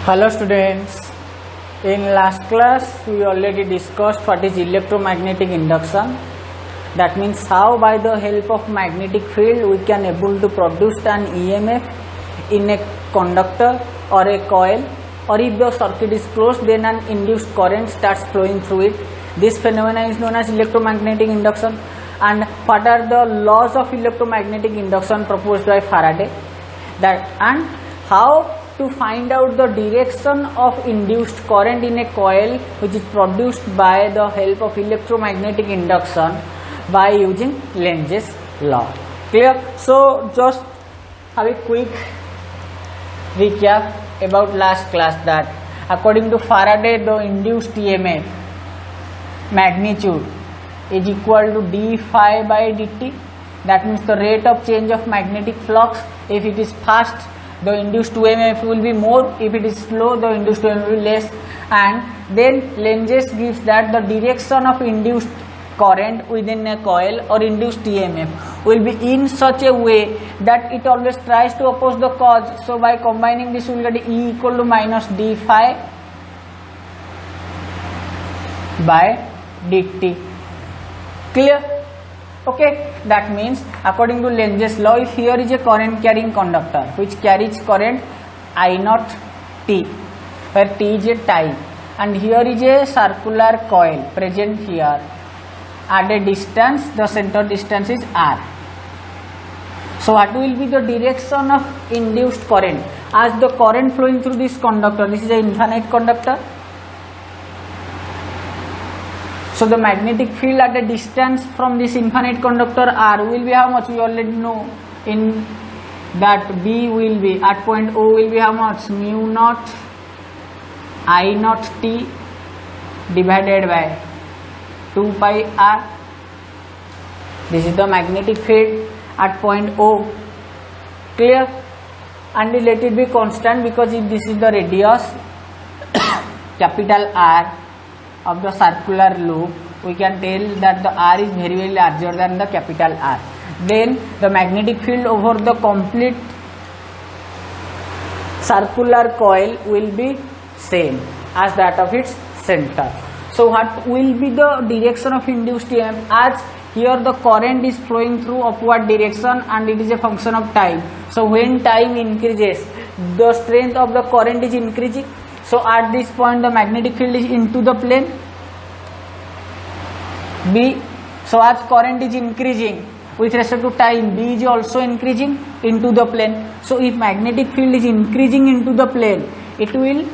Hello students, in last class we already discussed what is electromagnetic induction. That means how by the help of magnetic field we can able to produce an EMF in a conductor or a coil, or if the circuit is closed then an induced current starts flowing through it. This phenomenon is known as electromagnetic induction. And what are the laws of electromagnetic induction proposed by Faraday? And how to find out the direction of induced current in a coil which is produced by the help of electromagnetic induction by using Lenz's law. Clear? So just have a quick recap about last class, that according to Faraday the induced EMF magnitude is equal to d phi by dt. That means the rate of change of magnetic flux. If it is fast, the induced EMF will be more. If it is slow, the induced EMF will be less. And then Lenz gives that the direction of induced current within a coil or induced EMF will be in such a way that it always tries to oppose the cause. So by combining this we will get E equal to minus d phi by dt. Clear? Okay, that means according to Lenz's law, if here is a current carrying conductor which carries current I naught t, where t is a time, and here is a circular coil present here at a distance, the center distance is r. So what will be the direction of induced current? As the current flowing through this conductor, this is an infinite conductor, so the magnetic field at a distance from this infinite conductor r will be how much? We already know in that B will be at point O will be how much? Mu naught I naught t divided by 2 pi r. This is the magnetic field at point O. Clear? And let it be constant, because if this is the radius capital R of the circular loop, we can tell that the R is very, very larger than the capital R. Then the magnetic field over the complete circular coil will be same as that of its center. So what will be the direction of induced EMF? As here the current is flowing through upward direction and it is a function of time. So when time increases, the strength of the current is increasing. So at this point the magnetic field is into the plane B. So as current is increasing with respect to time, B is also increasing into the plane. So if magnetic field is increasing into the plane, it will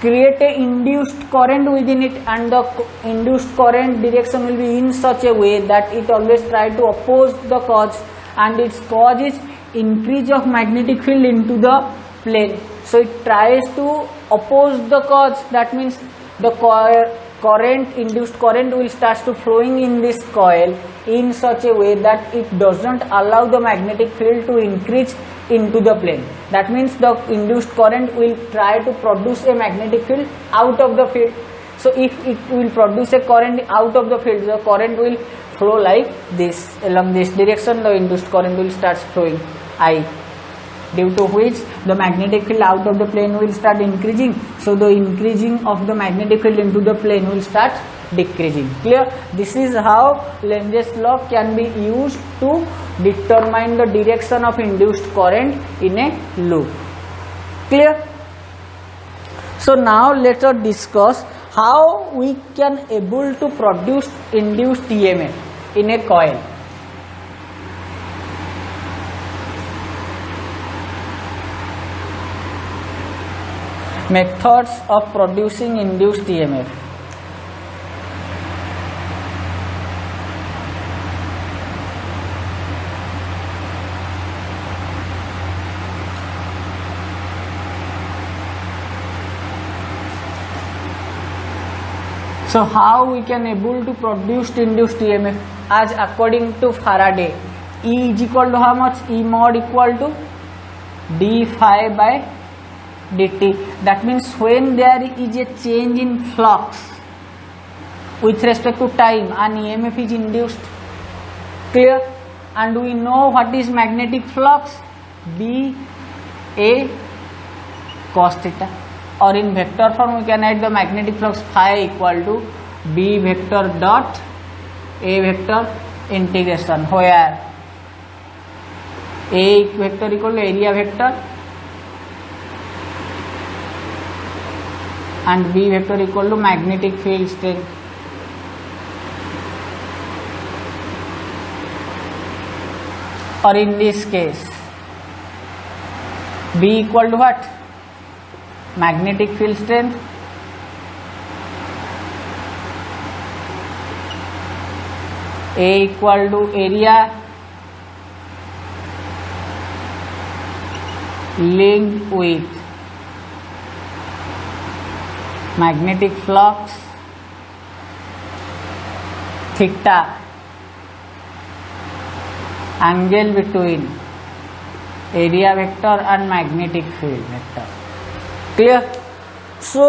create a induced current within it, and the induced current direction will be in such a way that it always try to oppose the cause, and its cause is increase of magnetic field into the plane. So it tries to oppose the cause. That means the current, induced current will start to flowing in this coil in such a way that it doesn't allow the magnetic field to increase into the plane. That means the induced current will try to produce a magnetic field out of the field. So if it will produce a current out of the field, the current will flow like this, along this direction the induced current will start flowing I, due to which the magnetic field out of the plane will start increasing. So the increasing of the magnetic field into the plane will start decreasing. Clear? This is how Lenz's law can be used to determine the direction of induced current in a loop. Clear? So now let us discuss how we can able to produce induced EMF in a coil. Methods of producing induced EMF. So how we can able to produce induced EMF? As according to Faraday, E is equal to how much? E mod equal to d phi by dt. That means when there is a change in flux with respect to time, an EMF is induced. Clear? And we know what is magnetic flux. B A cos theta, or in vector form we can write the magnetic flux phi equal to B vector dot A vector integration, where A vector equal to area vector and B vector equal to magnetic field strength. Or in this case B equal to what? Magnetic field strength A equal to area linked with magnetic flux theta, angle between area vector and magnetic field vector. Clear? So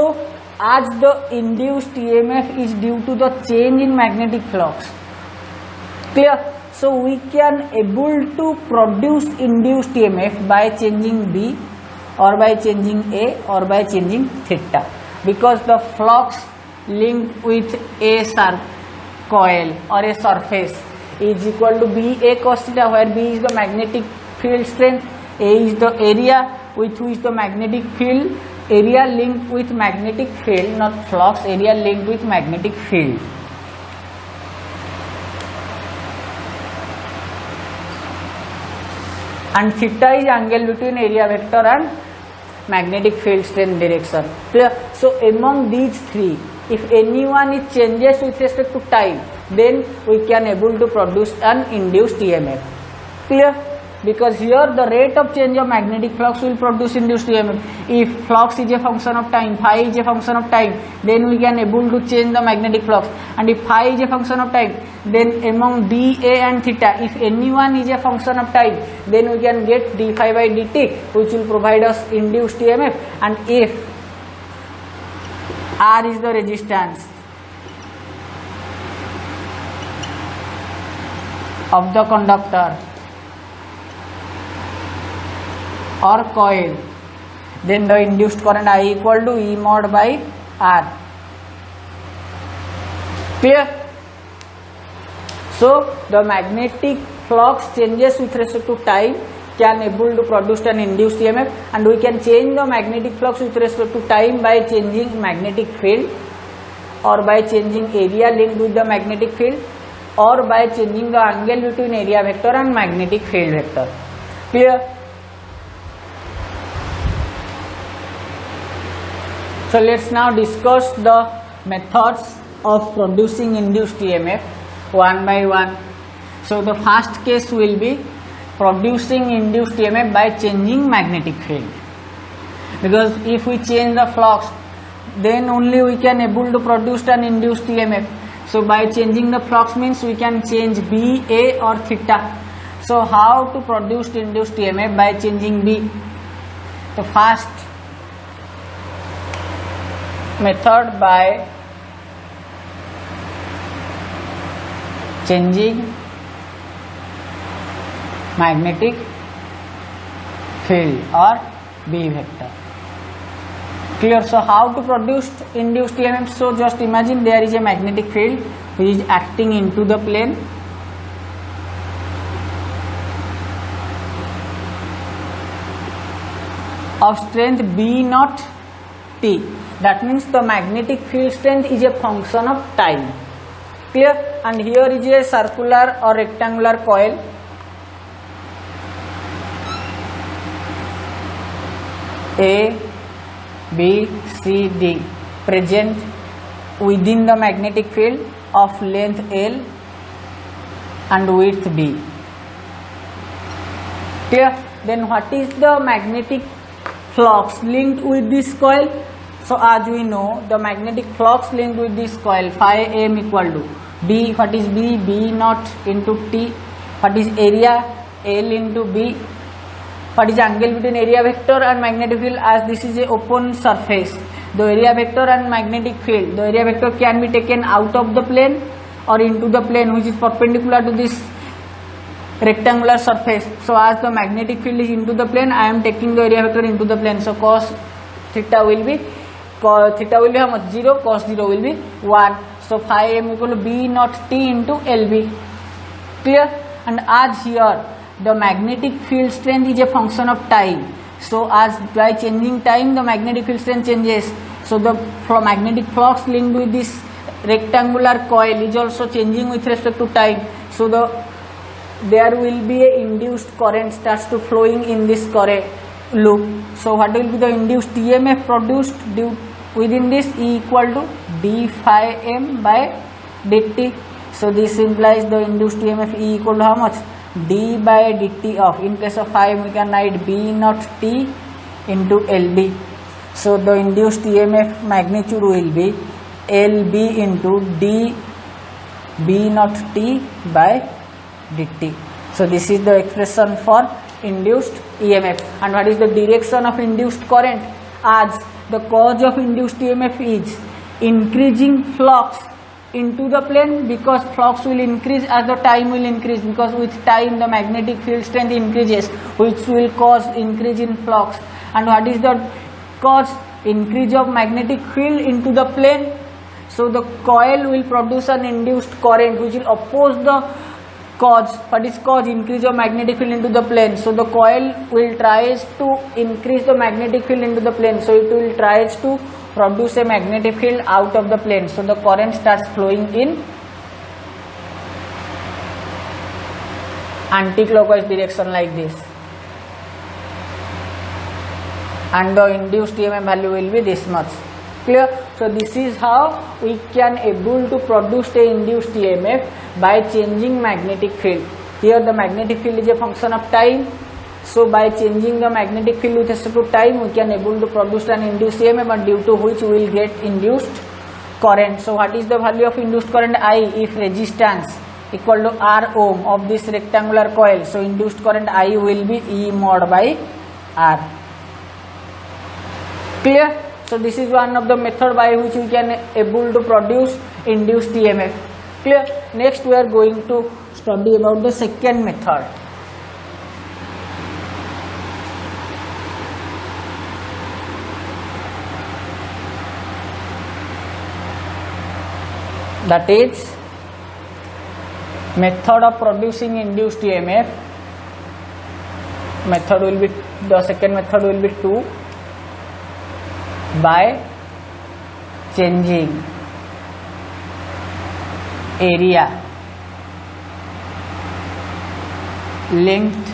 as the induced EMF is due to the change in magnetic flux. Clear? So we can able to produce induced EMF by changing B or by changing A or by changing theta, because the flux linked with a coil or a surface is equal to BA cos theta, where B is the magnetic field strength, A is the area with which the magnetic field, area linked with magnetic field, not flux, area linked with magnetic field. And theta is angle between area vector and magnetic field strength direction. Clear? So among these three, if any one is changes with respect to time, then we can able to produce an induced EMF. Clear? Because here the rate of change of magnetic flux will produce induced EMF. If flux is a function of time, phi is a function of time, then we can able to change the magnetic flux. And if phi is a function of time, then among B, A and theta, if any one is a function of time, then we can get d phi by dt, which will provide us induced EMF. And if R is the resistance of the conductor or coil, then the induced current I equal to E mod by R. Clear? So the magnetic flux changes with respect to time can able to produce an induced EMF, and we can change the magnetic flux with respect to time by changing magnetic field, or by changing area linked with the magnetic field, or by changing the angle between area vector and magnetic field vector. Clear? So let's now discuss the methods of producing induced EMF one by one. So the first case will be producing induced EMF by changing magnetic field, because if we change the flux, then only we can able to produce an induced EMF. So by changing the flux means we can change B, A or theta. So how to produce induced EMF by changing B? The first method by changing magnetic field or B vector. Clear? So how to produce induced EMF? So just imagine there is a magnetic field which is acting into the plane. Of strength B naught T. That means the magnetic field strength is a function of time. Clear? And here is a circular or rectangular coil. A, B, C, D present within the magnetic field of length L and width D. Clear? Then what is the magnetic flux linked with this coil? So as we know, the magnetic flux linked with this coil phi m equal to B. What is B? B naught into T. What is area? L into B. What is angle between area vector and magnetic field? As this is a open surface, the area vector and magnetic field, the area vector can be taken out of the plane or into the plane which is perpendicular to this rectangular surface. So as the magnetic field is into the plane, I am taking the area vector into the plane. So cos theta will be how much? 0, cos 0 will be 1. So phi m equal to b naught t into LB. Clear? And as here the magnetic field strength is a function of time. So as by changing time the magnetic field strength changes. So the magnetic flux linked with this rectangular coil is also changing with respect to time. So there will be a induced current starts to flowing in this current loop. So what will be the induced EMF produced due within this? E equal to d phi m by dt. So this implies the induced EMF E equal to how much? D by dt of, in case of phi we can write b naught t into LB. So the induced EMF magnitude will be LB into d b naught t by dt. So this is the expression for induced EMF. And what is the direction of induced current? As the cause of induced EMF is increasing flux into the plane, because flux will increase as the time will increase, because with time the magnetic field strength increases, which will cause increase in flux. And what is the cause? Increase of magnetic field into the plane. So the coil will produce an induced current which will oppose the cause. What is cause? Increase of magnetic field into the plane. So the coil will tries to increase the magnetic field into the plane. So it will tries to produce a magnetic field out of the plane. So the current starts flowing in anti-clockwise direction like this, and the induced EMF value will be this much. Clear? So this is how we can able to produce a induced EMF by changing magnetic field. Here the magnetic field is a function of time. So by changing the magnetic field with respect to time, we can able to produce an induced EMF, and due to which we will get induced current. So what is the value of induced current? I, if resistance equal to R ohm of this rectangular coil. So induced current I will be E mod by R. Clear? So this is one of the method by which we can able to produce induced EMF. Clear? Next we are going to study about the second method. That is method of producing induced EMF. Method will be, the second method will be 2, by changing area linked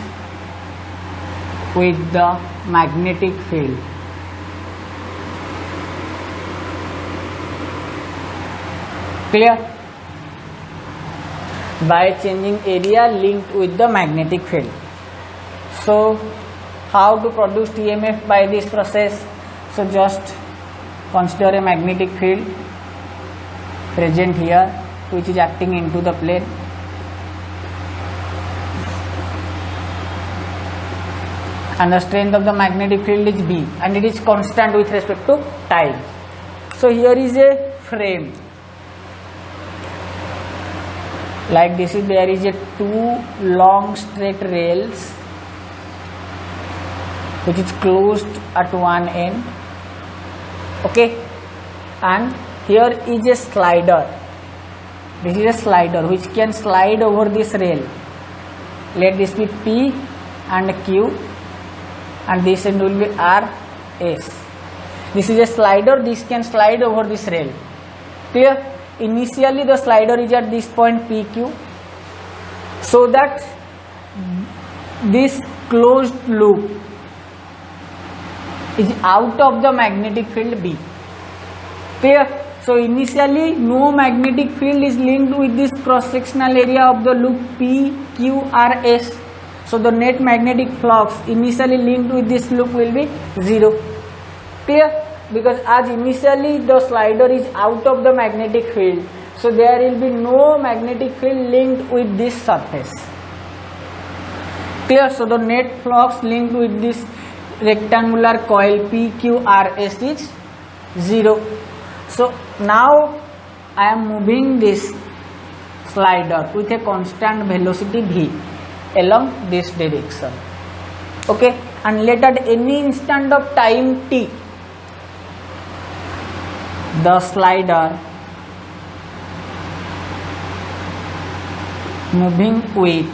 with the magnetic field. Clear? By changing area linked with the magnetic field. So how to produce EMF by this process? So just consider a magnetic field present here which is acting into the plane. And the strength of the magnetic field is B, and it is constant with respect to time. So here is a frame like this. There is a 2 long straight rails which is closed at one end. Okay, and here is a slider. This is a slider which can slide over this rail. Let this be P and Q, and this end will be R, S. This is a slider. This can slide over this rail. Clear? Initially the slider is at this point PQ, so that this closed loop is out of the magnetic field B. Clear? So initially no magnetic field is linked with this cross sectional area of the loop P, Q, R, S. So the net magnetic flux initially linked with this loop will be 0. Clear? Because as initially the slider is out of the magnetic field, so there will be no magnetic field linked with this surface. Clear? So the net flux linked with this rectangular coil PQRS is 0. So now I am moving this slider with a constant velocity v along this direction. Okay, and let at any instant of time t, the slider moving with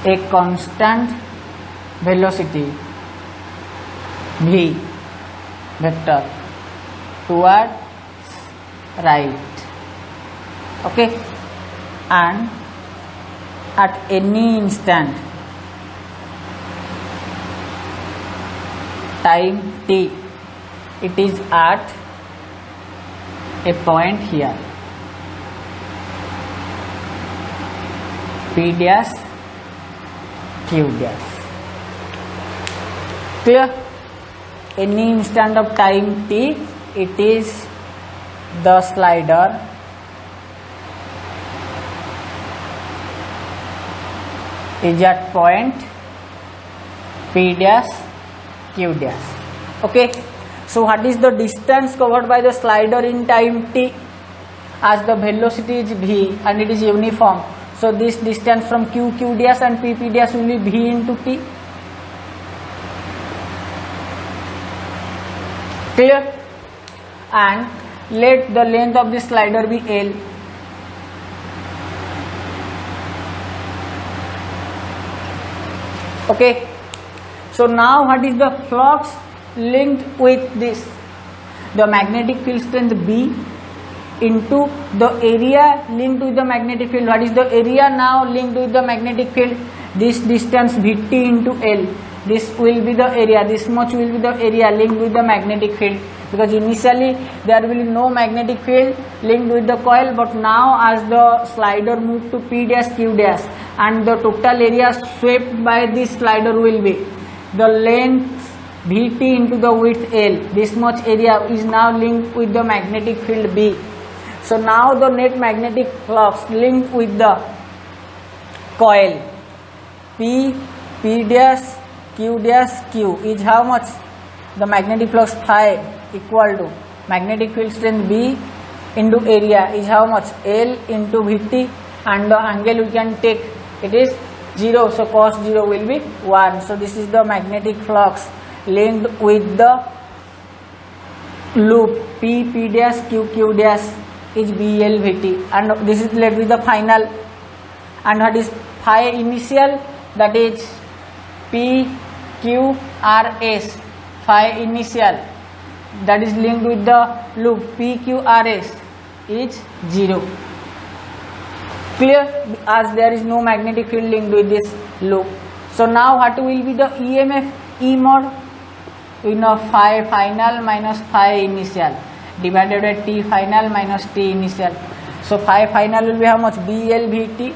a constant velocity v vector towards right, okay, and at any instant time t, it is at a point here p dash q dash. Clear? Any instant of time t, it is the slider is at point p dash q dash. Okay, so what is the distance covered by the slider in time t? As the velocity is v and it is uniform, so this distance from q dash and p dash will be v into t. Clear? And let the length of the slider be L. Okay, so now what is the flux linked with this? The magnetic field strength B into the area linked with the magnetic field. What is the area now linked with the magnetic field? This distance Vt into L. This will be the area, this much will be the area linked with the magnetic field, because initially there will be no magnetic field linked with the coil, but now as the slider moved to p dash q dash and the total area swept by this slider will be the length Vt into the width L. This much area is now linked with the magnetic field B. So now the net magnetic flux linked with the coil p dash q dash q is how much? The magnetic flux phi equal to magnetic field strength B into area is how much? L into Vt, and the angle we can take, it is 0, so cos 0 will be 1. So this is the magnetic flux linked with the loop p dash q dash is BL Vt, and this is let with the final. And what is phi initial? That is PQRS, phi initial, that is linked with the loop PQRS is 0. Clear? As there is no magnetic field linked with this loop. So now what will be the EMF E mod? We know phi final minus phi initial divided by T final minus T initial. So phi final will be how much? BL Vt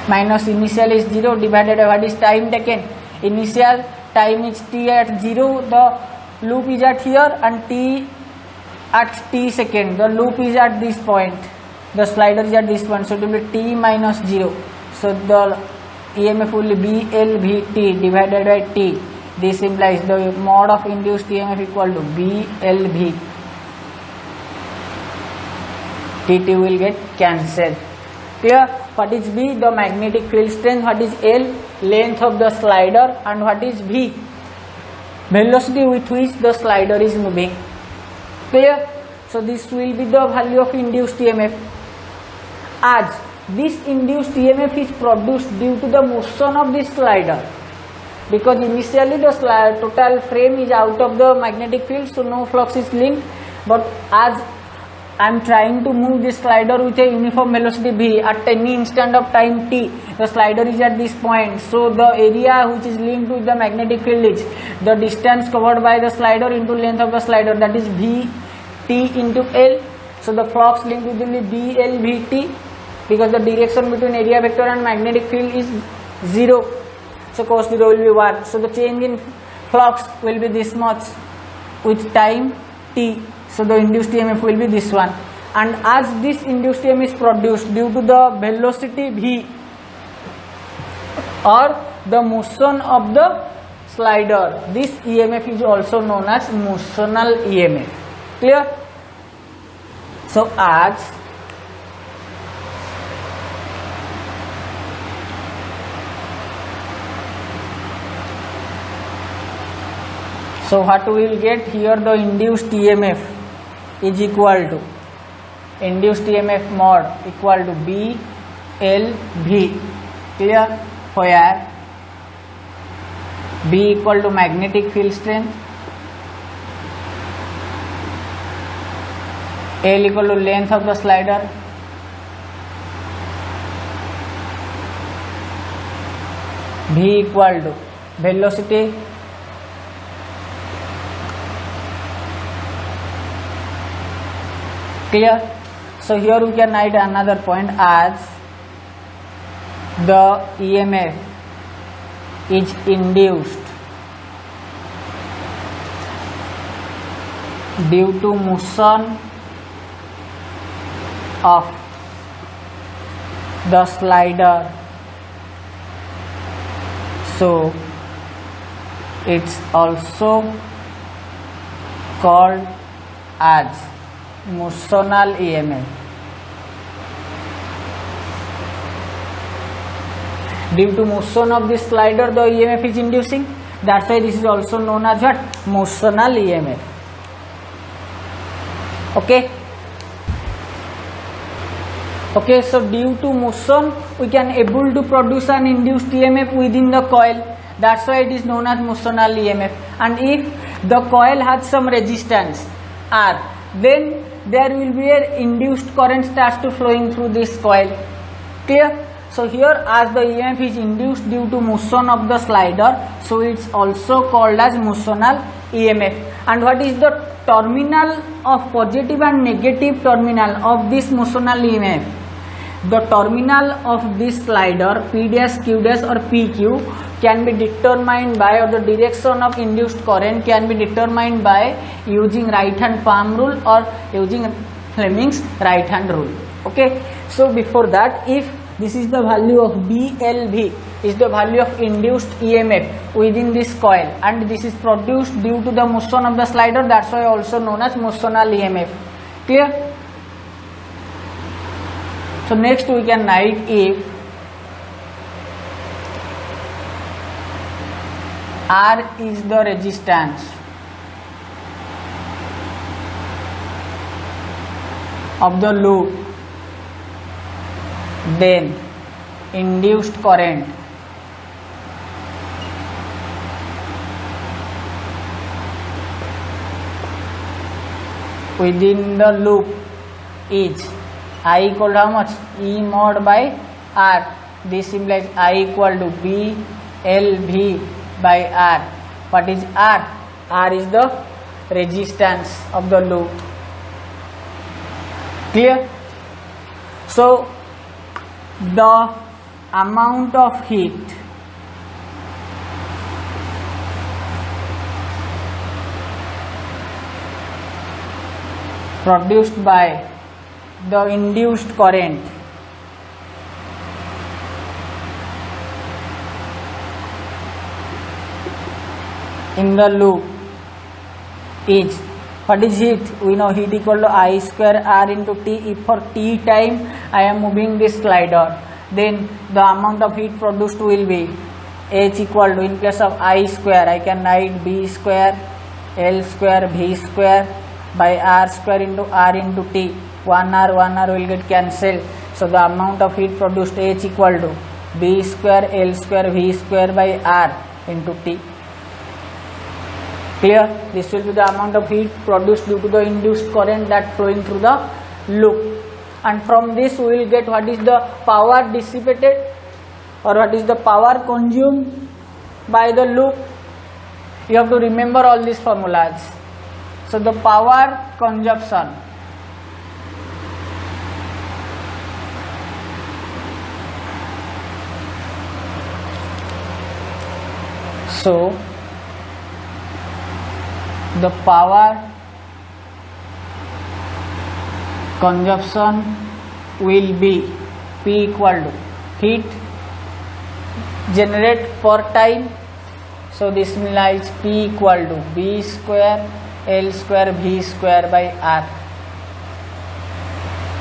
minus initial is 0 divided by what is time taken? Initial time is t at 0, the loop is at here, and t at t second, the loop is at this point, the slider is at this point, so it will be t minus 0. So the EMF will be BL Vt divided by t. This implies the mod of induced EMF equal to BL V. Tt will get cancelled. Clear? What is B? The magnetic field strength. What is L? Length of the slider. And what is V? Velocity with which the slider is moving. Clear? So this will be the value of induced EMF. As this induced EMF is produced due to the motion of this slider, because initially the total frame is out of the magnetic field, so no flux is linked, but as I am trying to move this slider with a uniform velocity v at any instant of time t, the slider is at this point, so the area which is linked with the magnetic field is the distance covered by the slider into length of the slider, that is Vt into L. So the flux linked with will be BL Vt, because the direction between area vector and magnetic field is 0, so cos 0 will be 1. So the change in flux will be this much with time t. So the induced EMF will be this one, and as this induced EMF is produced due to the velocity v or the motion of the slider, this EMF is also known as motional EMF. Clear? So as So what we will get here, the induced EMF is equal to induced EMF mod equal to B L V. Clear? Where B equal to magnetic field strength, L equal to length of the slider, V equal to velocity, clear? So here we can write another point as the EMF is induced due to motion of the slider, so it's also called as motional EMF. Due to motion of this slider, the EMF is inducing. That's why this is also known as what? Motional EMF. Okay. Okay, so due to motion, we can able to produce an induced EMF within the coil. That's why it is known as motional EMF. And if the coil has some resistance R, then there will be an induced current starts to flowing through this coil. Clear? So here, as the EMF is induced due to motion of the slider, so it's also called as motional EMF. And what is the terminal of positive and negative terminal of this motional EMF? The terminal of this slider, P dash, Q dash or PQ, can be determined by, or the direction of induced current can be determined by using right hand palm rule or using Fleming's right hand rule. Okay, so before that, if this is the value of BLV, is the value of induced EMF within this coil, and this is produced due to the motion of the slider, that's why also known as motional EMF. Clear? So next we can write if R is the resistance of the loop, then induced current within the loop is I equal to how much? E mod by R. This implies I equal to B L V by R. What is R? R is the resistance of the loop. Clear? So the amount of heat produced by the induced current in the loop is, what is heat? We know heat equal to I square R into T. If for T time I am moving this slider, then the amount of heat produced will be H equal to, in place of I square I can write B square L square V square by R square into R into T. 1 R will get cancelled. So the amount of heat produced H equal to B square L square V square by R into T. Clear? This will be the amount of heat produced due to the induced current that flowing through the loop. And from this we will get what is the power dissipated or what is the power consumed by the loop. You have to remember all these formulas. So the power consumption the power consumption will be P equal to heat generate per time. So this implies P equal to B square L square V square by R.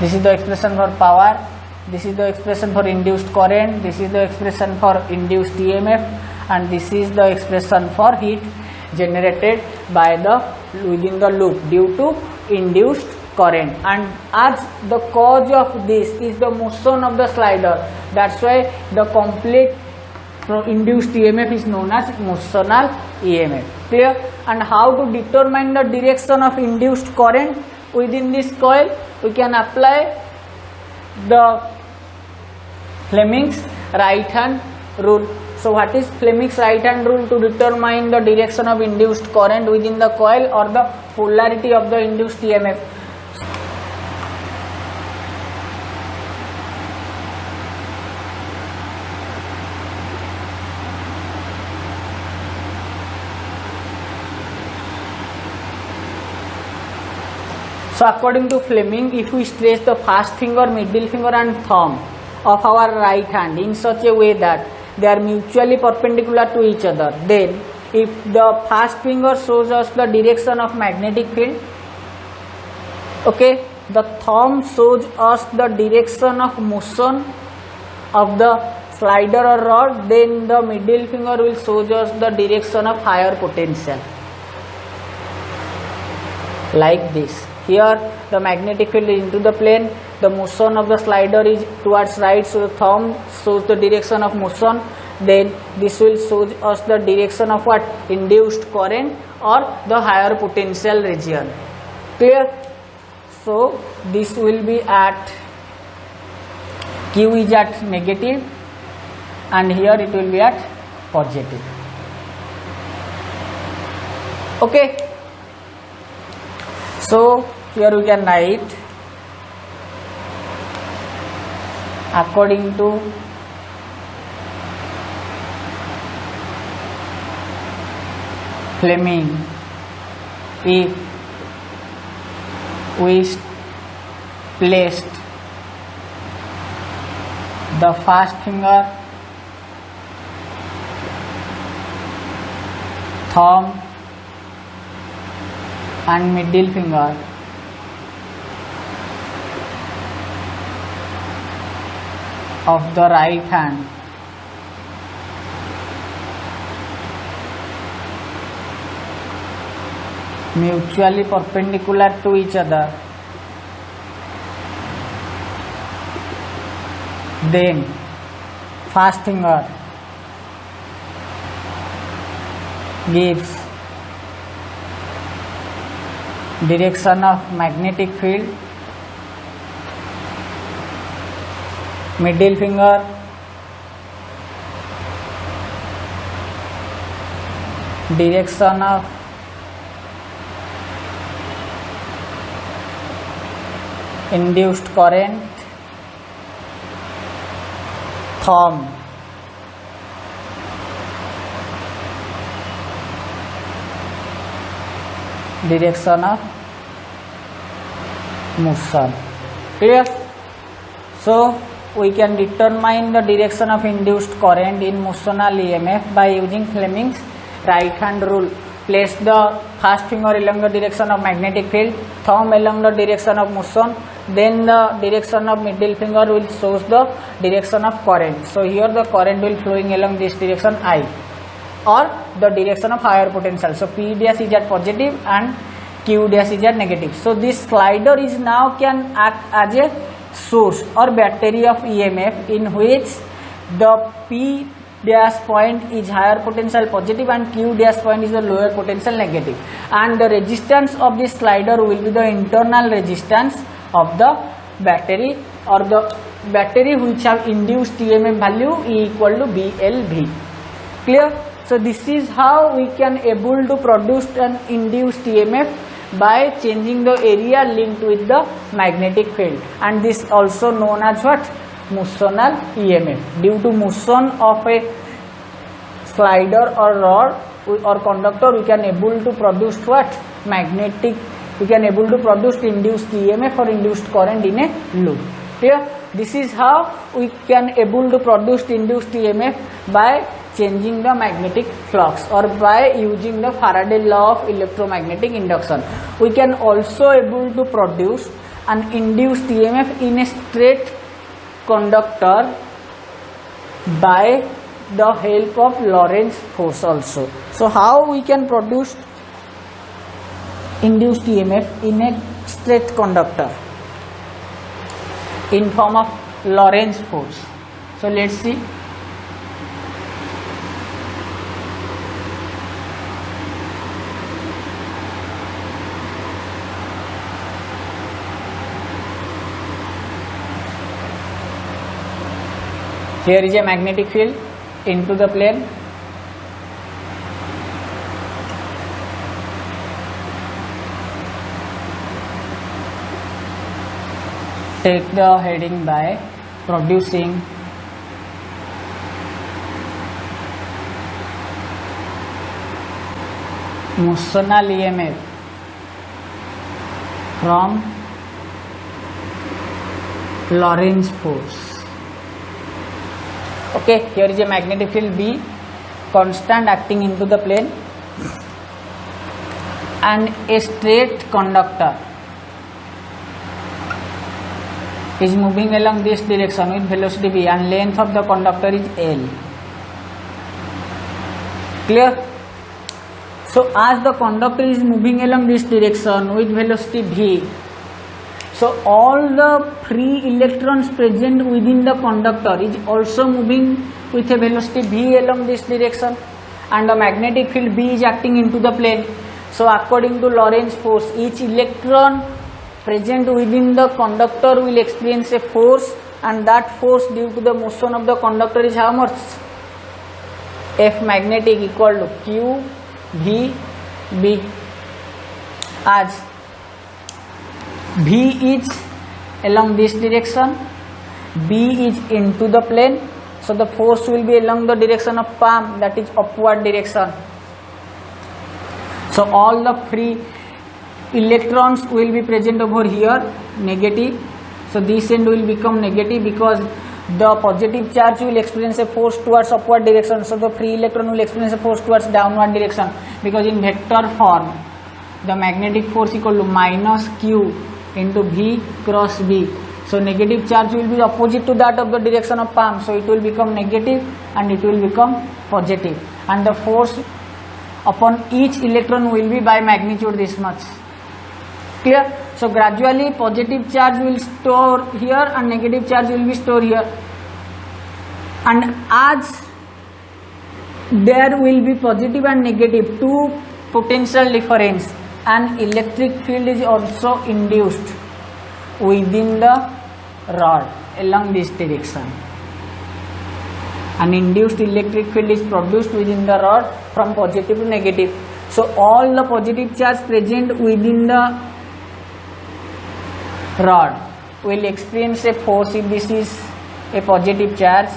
This is the expression for power. This is the expression for induced current. This is the expression for induced EMF, and this is the expression for heat generated by the within the loop due to induced current, and as the cause of this is the motion of the slider, that's why the complete induced EMF is known as motional EMF. Clear? And how to determine the direction of induced current within this coil? We can apply the Fleming's right hand rule. So what is Fleming's right hand rule to determine the direction of induced current within the coil or the polarity of the induced EMF? So according to Fleming, if we stretch the first finger, middle finger and thumb of our right hand in such a way that they are mutually perpendicular to each other, then if the first finger shows us the direction of magnetic field, okay, the thumb shows us the direction of motion of the slider or rod, then the middle finger will show us the direction of higher potential, like this. Here the magnetic field is into the plane, the motion of the slider is towards right, so the thumb shows the direction of motion, then this will show us the direction of what? Induced current or the higher potential region. Clear? So this will be at Q is at negative and here it will be at positive. Okay. So here we can write according to Fleming, if we placed the first finger, thumb and middle finger of the right hand mutually perpendicular to each other, then first finger gives direction of magnetic field, middle finger direction of induced current, thumb direction of motion. Clear? So we can determine the direction of induced current in motional EMF by using Fleming's right hand rule. Place the first finger along the direction of magnetic field, thumb along the direction of motion, then the direction of middle finger will show the direction of current. So here the current will flowing along this direction I, or the direction of higher potential. So P dash is at positive and Q dash is at negative. So this slider is now can act as a source or battery of EMF in which the P dash point is higher potential positive and Q dash point is the lower potential negative, and the resistance of this slider will be the internal resistance of the battery or the battery which have induced EMF value E equal to BLV. Clear? So this is how we can able to produce an induced EMF by changing the area linked with the magnetic field, and this also known as what? Motional EMF. Due to motion of a slider or rod or conductor, we can able to produce what? Magnetic. We can able to produce induced EMF or induced current in a loop. Clear? This is how we can able to produce induced EMF by changing the magnetic flux or by using the Faraday law of electromagnetic induction. We can also able to produce an induced EMF in a straight conductor by the help of Lorentz force also. So how we can produce induced EMF in a straight conductor? In form of Lorentz force. So let's see. Here is a magnetic field into the plane. Take the heading by producing motional EMF from Lorentz force. Okay, here is a magnetic field B, constant, acting into the plane, and a straight conductor is moving along this direction with velocity v, and length of the conductor is L. Clear? So as the conductor is moving along this direction with velocity v, so all the free electrons present within the conductor is also moving with a velocity v along this direction, and the magnetic field B is acting into the plane. So according to Lorentz force, each electron present within the conductor will experience a force, and that force due to the motion of the conductor is how much? F magnetic equal to Q V B, as V is along this direction, B is into the plane, so the force will be along the direction of palm, that is upward direction. So all the free electrons will be present over here, negative, so this end will become negative because the positive charge will experience a force towards upward direction, so the free electron will experience a force towards downward direction, because in vector form the magnetic force equal to minus Q into V cross B. So negative charge will be opposite to that of the direction of palm, so it will become negative and it will become positive, and the force upon each electron will be by magnitude this much. Clear? So gradually positive charge will store here and negative charge will be stored here, and as there will be positive and negative two potential difference, an electric field is also induced within the rod along this direction. An induced electric field is produced within the rod from positive to negative. So all the positive charge present within the rod will experience a force. If this is a positive charge,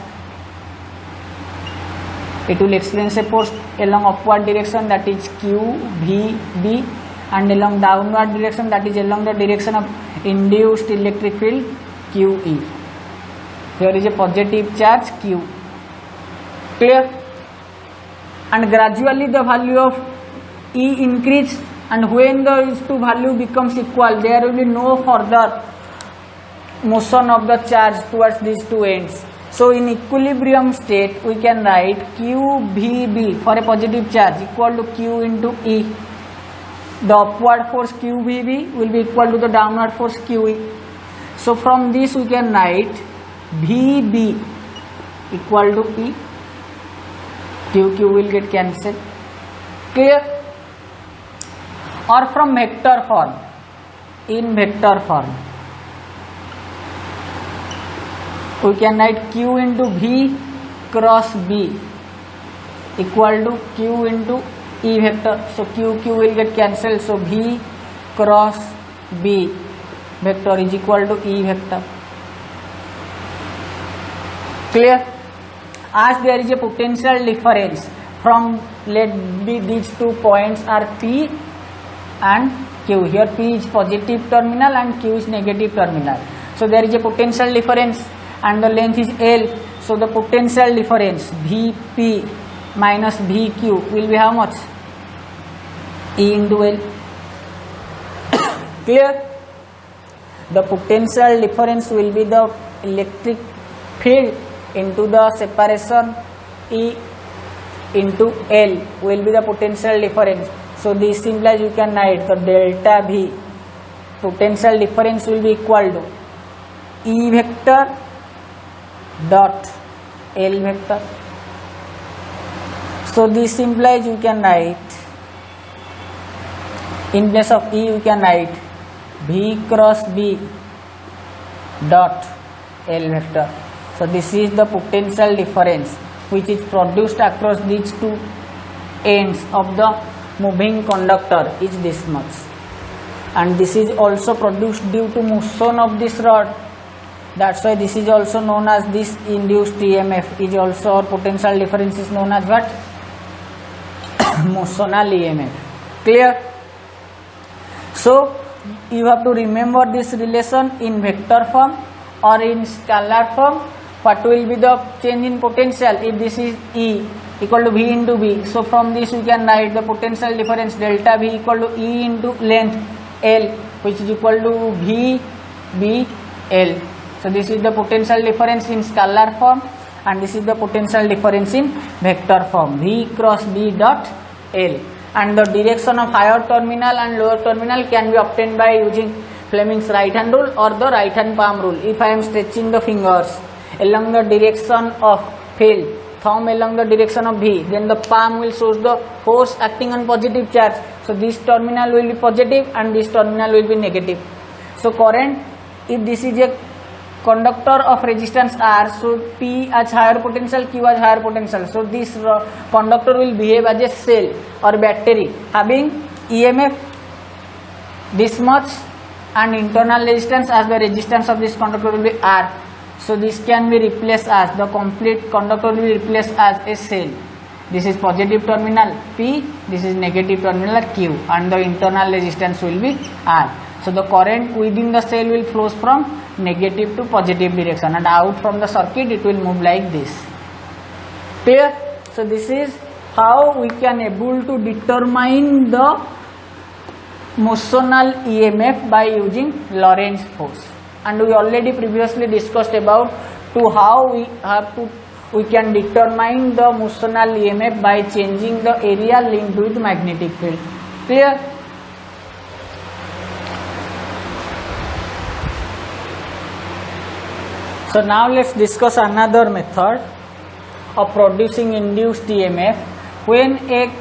it will experience a force along upward direction, that is Q V B, and along downward direction, that is along the direction of induced electric field Q E. Here is a positive charge Q. Clear? And gradually the value of E increase, and when these two value becomes equal, there will be no further motion of the charge towards these two ends. So in equilibrium state we can write QVB for a positive charge equal to Q into E. The upward force QVB will be equal to the downward force QE. So from this we can write VB equal to E. QQ will get cancelled. Clear? Or from vector form, in vector form we can write Q into V cross B equal to Q into E vector. So QQ will get cancelled, so V cross B vector is equal to E vector. Clear? As there is a potential difference from, let be these 2 points are P and Q. Here P is positive terminal and Q is negative terminal. So there is a potential difference and the length is L. So the potential difference Vp minus Vq will be how much? E into L. Clear? The potential difference will be the electric field into the separation E into L will be the potential difference. So this implies you can write the delta V potential difference will be equal to E vector dot L vector. So this implies you can write, in place of E you can write V cross B dot L vector. So this is the potential difference which is produced across these two ends of the moving conductor is this much, and this is also produced due to motion of this rod. That's why this is also known as this induced EMF is also, or potential difference is known as what? Motional EMF. Clear? So you have to remember this relation in vector form or in scalar form. What will be the change in potential if this is E equal to V into B? So from this we can write the potential difference delta V equal to E into length L, which is equal to V B L. So this is the potential difference in scalar form, and this is the potential difference in vector form, V cross B dot L. And the direction of higher terminal and lower terminal can be obtained by using Fleming's right hand rule or the right hand palm rule. If I am stretching the fingers along the direction of field, thumb along the direction of V, then the palm will show the force acting on positive charge. So this terminal will be positive and this terminal will be negative. So current, if this is a conductor of resistance R, so P as higher potential, Q as higher potential. So this conductor will behave as a cell or battery having EMF this much and internal resistance as the resistance of this conductor will be R. So this can be replaced as, the complete conductor will be replaced as a cell. This is positive terminal P, this is negative terminal Q, and the internal resistance will be R. So the current within the cell will flow from negative to positive direction, and out from the circuit it will move like this. Clear? So this is how we can able to determine the motional EMF by using Lorentz force. And we already previously discussed about how we can determine the motional EMF by changing the area linked with magnetic field. Clear? So now let's discuss another method of producing induced EMF when a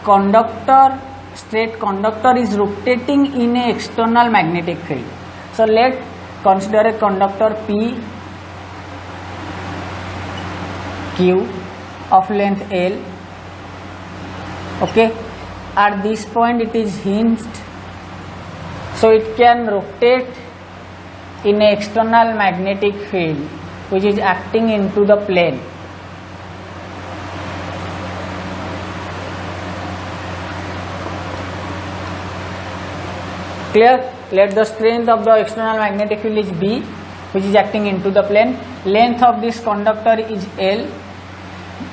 conductor, straight conductor is rotating in a external magnetic field. So let's consider a conductor P Q of length L. Okay, at this point it is hinged, so it can rotate in an external magnetic field which is acting into the plane. Clear? Let the strength of the external magnetic field is B, which is acting into the plane. Length of this conductor is L,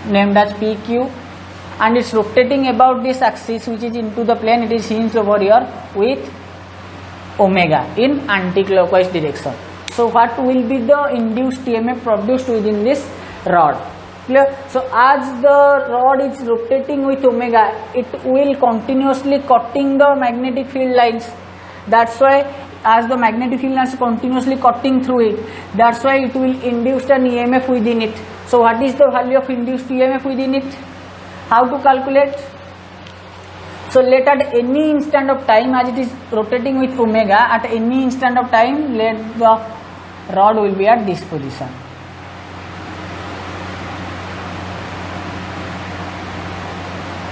named as PQ, and it's rotating about this axis which is into the plane. It is hinged over here with omega in anti-clockwise direction. So what will be the induced EMF produced within this rod? Clear? So as the rod is rotating with omega, it will continuously cutting the magnetic field lines. That's why as the magnetic field lines continuously cutting through it, that's why it will induce an EMF within it. So what is the value of induced EMF within it? How to calculate? So let at any instant of time, as it is rotating with omega, at any instant of time, let the rod will be at this position.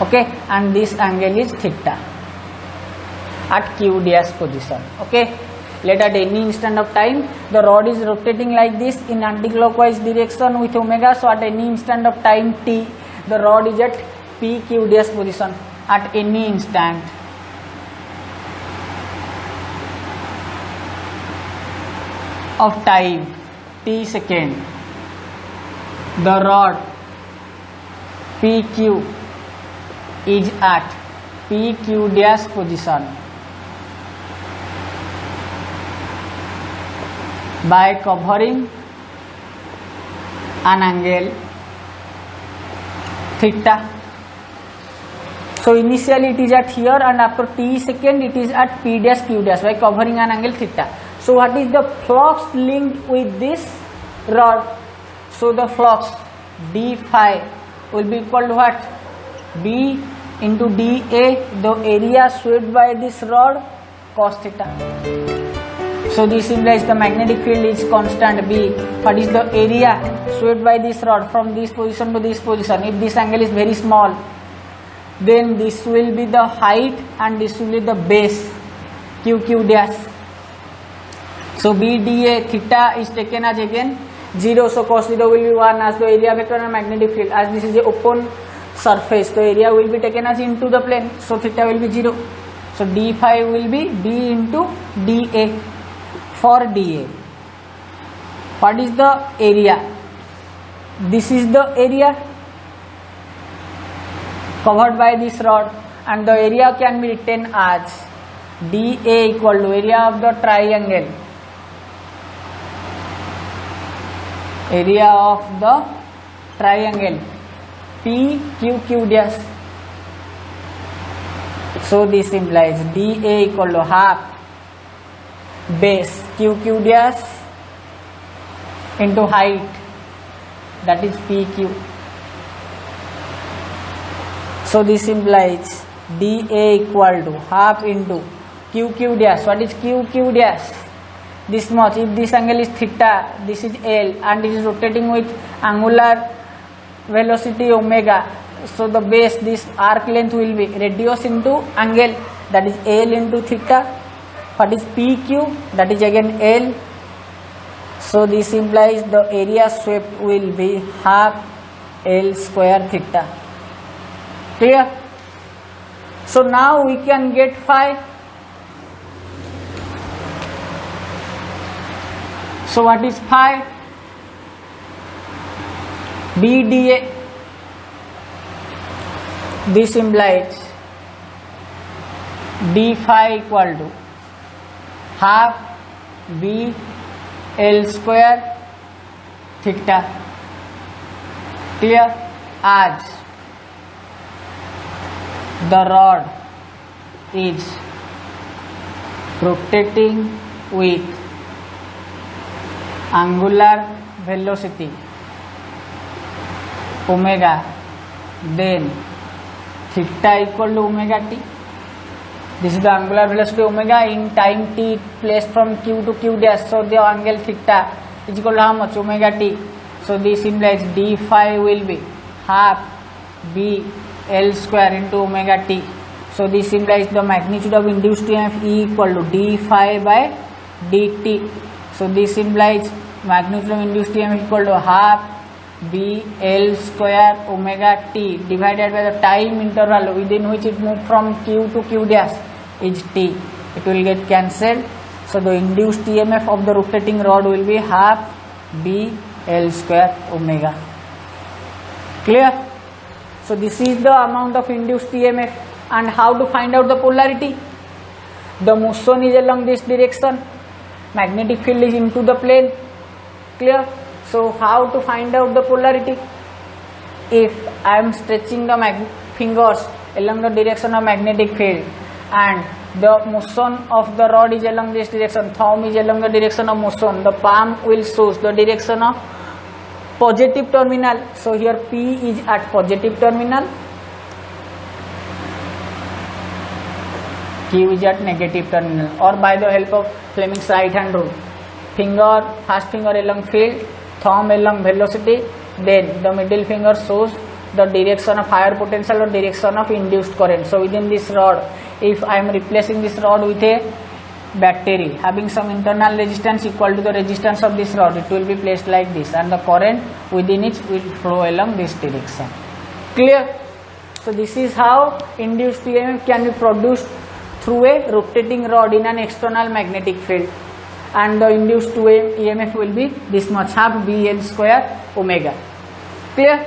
Okay, and this angle is theta at Q dash position. Okay, let at any instant of time the rod is rotating like this in anti-clockwise direction with omega. So at any instant of time t, the rod is at P Q dash position at any instant. Of time t second, the rod PQ is at PQ dash position by covering an angle theta. So initially it is at here, and after t second it is at p dash q dash by covering an angle theta. So what is the flux linked with this rod? So the flux d phi will be equal to what? B into dA, the area swept by this rod, cos theta. So this implies the magnetic field is constant B. What is the area swept by this rod from this position to this position? If this angle is very small, then this will be the height and this will be the base, QQ dash. So BDA theta is taken as again 0. So cos theta will be 1 as the area vector and magnetic field. As this is a open surface, the area will be taken as into the plane. So theta will be 0. So d phi will be B into dA. For dA, what is the area? This is the area covered by this rod, and the area can be written as dA equal to area of the triangle, area of the triangle PQQ dash. So this implies dA equal to half base QQ dash into height, that is PQ. So this implies dA equal to half into QQ dash. What is QQ dash? This much. If this angle is theta, this is L, and it is rotating with angular velocity omega. So the base, this arc length will be radius into angle, that is L into theta. What is PQ? That is again L. So this implies the area swept will be half L square theta. Clear? So now we can get phi. So what is phi? BDA. This implies d phi equal to half B L square theta. Clear? As the rod is rotating with angular velocity omega, then theta equal to omega t. This is the angular velocity omega in time t placed from q to q dash. So the angle theta is equal to how much? Omega t. So this implies d phi will be half B L square into omega t. So this implies the magnitude of induced EMF E equal to d phi by dt. So this implies magnitude of induced EMF equal to half B L square omega t divided by the time interval within which it moved from q to q dash is t. It will get cancelled. So the induced EMF of the rotating rod will be half B L square omega. Clear? So this is the amount of induced EMF. And how to find out the polarity? The motion is along this direction, magnetic field is into the plane. Clear? So how to find out the polarity? If I am stretching the fingers along the direction of magnetic field and the motion of the rod is along this direction, thumb is along the direction of motion, the palm will show the direction of positive terminal. So here P is at positive terminal, Q is at negative terminal, or by the help of Fleming's right hand rule, first finger along field, thumb along velocity, then the middle finger shows the direction of higher potential or direction of induced current. So within this rod, if I am replacing this rod with a battery having some internal resistance equal to the resistance of this rod, it will be placed like this, and the current within it will flow along this direction. Clear? So this is how induced EMF can be produced through a rotating rod in an external magnetic field, and the induced EMF will be this much, half B L square omega. Clear?